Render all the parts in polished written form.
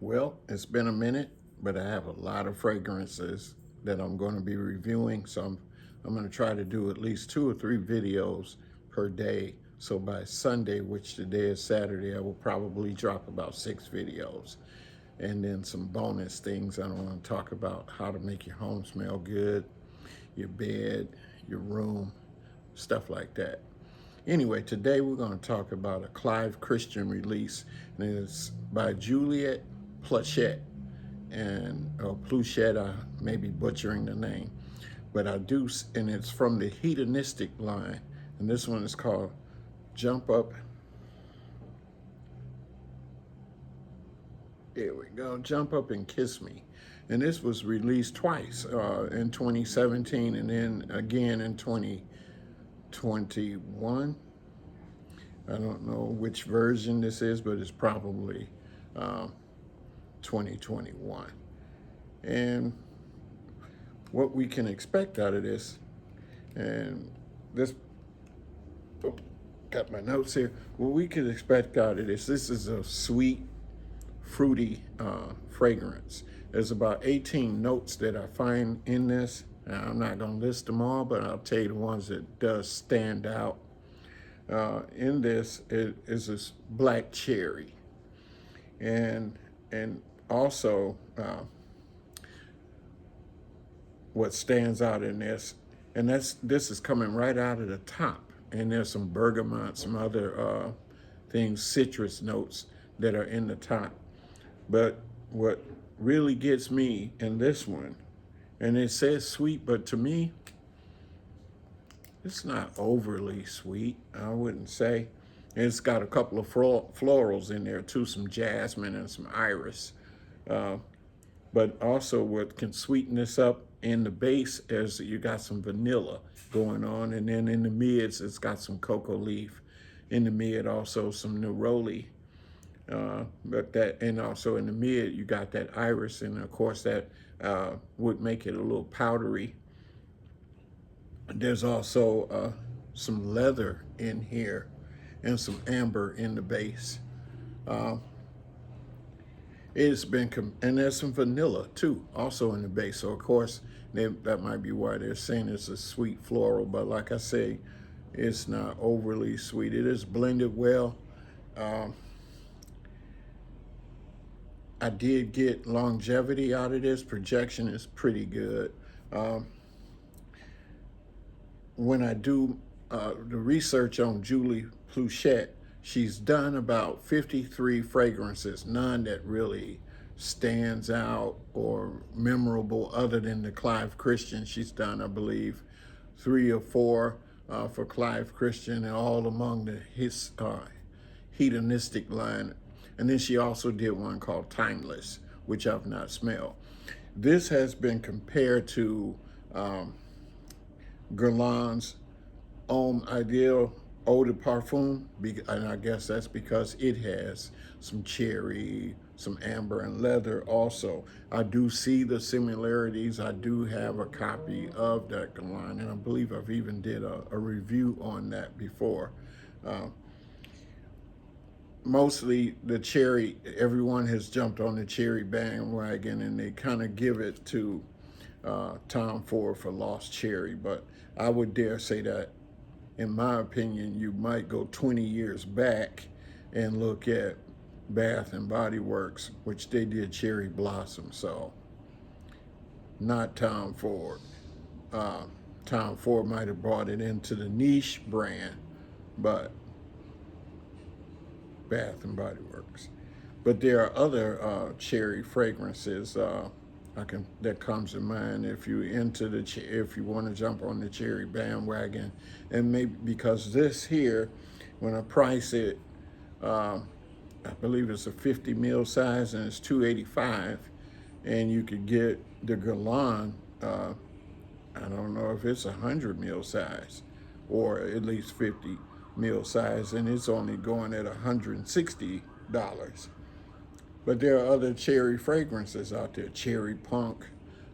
Well, it's been a minute, but I have a lot of fragrances that I'm going to be reviewing. So I'm going to try to do at least 2 or 3 videos per day. So by Sunday, which today is Saturday, I will probably drop about 6 videos. And then some bonus things I want to talk about: how to make your home smell good, your bed, your room, stuff like that. Anyway, today we're going to talk about a Clive Christian release, and it's by Juliet Plachette. And Pluchette, I may be butchering the name, but I do, and it's from the Hedonistic line. And this one is called Jump Up. Here we go, Jump Up and Kiss Me. And this was released twice, in 2017 and then again in 2021. I don't know which version this is, but it's probably 2021. And what we can expect out of this, and this, oh, got my notes here. What we can expect out of this is a sweet, fruity fragrance. There's about 18 notes that I find in this. Now, I'm not going to list them all, but I'll tell you the ones that does stand out. In this, it is this black cherry, and also what stands out in this, and this is coming right out of the top, and there's some bergamot, some other things, citrus notes that are in the top. But what really gets me in this one, and it says sweet, but to me, it's not overly sweet, I wouldn't say. It's got a couple of florals in there too, some jasmine and some iris. But also what can sweeten this up in the base is you got some vanilla going on, and then in the mids it's got some cocoa leaf. In the mid also some neroli, and also in the mid you got that iris, and of course that would make it a little powdery. There's also some leather in here and some amber in the base. It's been, and there's some vanilla too, also in the base. So of course, that might be why they're saying it's a sweet floral. But like I say, it's not overly sweet. It is blended well. I did get longevity out of this. Projection is pretty good. When I do the research on Julie Plachette, she's done about 53 fragrances, none that really stands out or memorable other than the Clive Christian. She's done, I believe, 3 or 4 for Clive Christian, and all among his hedonistic line. And then she also did one called Timeless, which I've not smelled. This has been compared to Guerlain's Homme Ideal Eau de Parfum, and I guess that's because it has some cherry, some amber, and leather also. I do see the similarities. I do have a copy of that Guerlain, and I believe I've even did a review on that before. Mostly the cherry, everyone has jumped on the cherry bandwagon, and they kind of give it to Tom Ford for Lost Cherry, but I would dare say that, in my opinion, you might go 20 years back and look at Bath and Body Works, which they did Cherry Blossom. So not Tom Ford. Tom Ford might have brought it into the niche brand, but Bath and Body Works. But there are other cherry fragrances that comes to mind if you if you want to jump on the cherry bandwagon, and maybe because this here, when I price it, I believe it's a 50 ml size and it's $285, and you could get the Guerlain. I don't know if it's 100 ml size or at least 50 ml size, and it's only going at $160. But there are other cherry fragrances out there. Cherry Punk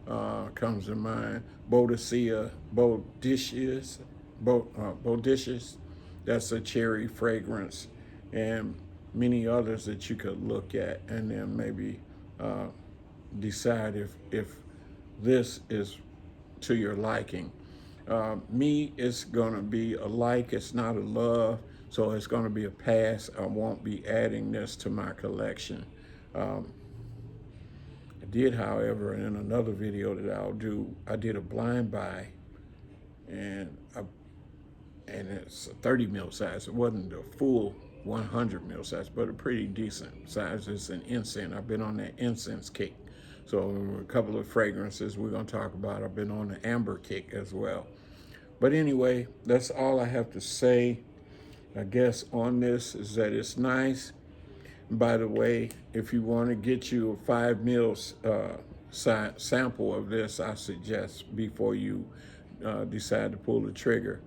comes to mind. Boadicea, Bodacious, that's a cherry fragrance, and many others that you could look at, and then maybe decide if this is to your liking. Me, it's going to be a like, it's not a love, so it's going to be a pass. I won't be adding this to my collection. I did, however, in another video that I'll do, I did a blind buy, and it's a 30 mil size. It wasn't the full 100 mil size, but a pretty decent size. It's an incense. I've been on that incense kick. So a couple of fragrances we're going to talk about. I've been on the amber kick as well. But anyway, that's all I have to say, I guess, on this, is that it's nice. By the way, if you want to get you a 5 mils sample of this, I suggest before you decide to pull the trigger,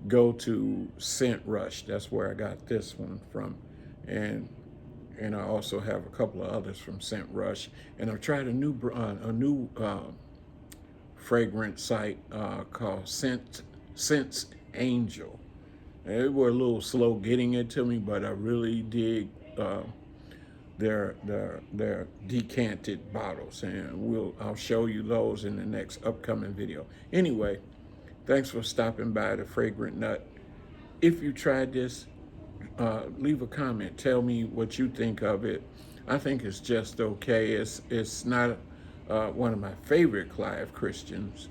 go to Scent Rush. That's where I got this one from. And I also have a couple of others from Scent Rush. And I've tried a new fragrance site called Scent Angel. They were a little slow getting it to me, but I really dig their decanted bottles, and I'll show you those in the next upcoming video. Anyway, thanks for stopping by the Fragrant Nut. If you tried this, leave a comment. Tell me what you think of it. I think it's just okay. It's not one of my favorite Clive Christians,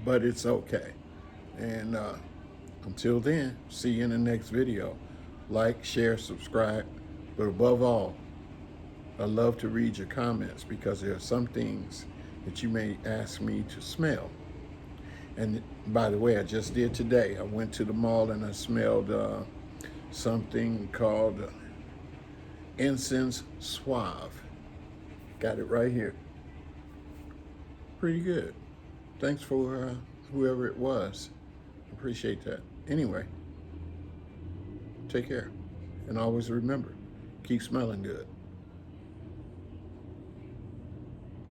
but it's okay. And until then, see you in the next video. Like, share, subscribe, but above all, I love to read your comments, because there are some things that you may ask me to smell. And by the way, I just did today. I went to the mall and I smelled something called Incense Suave. Got it right here. Pretty good. Thanks for whoever it was. Appreciate that. Anyway, take care. And always remember, keep smelling good.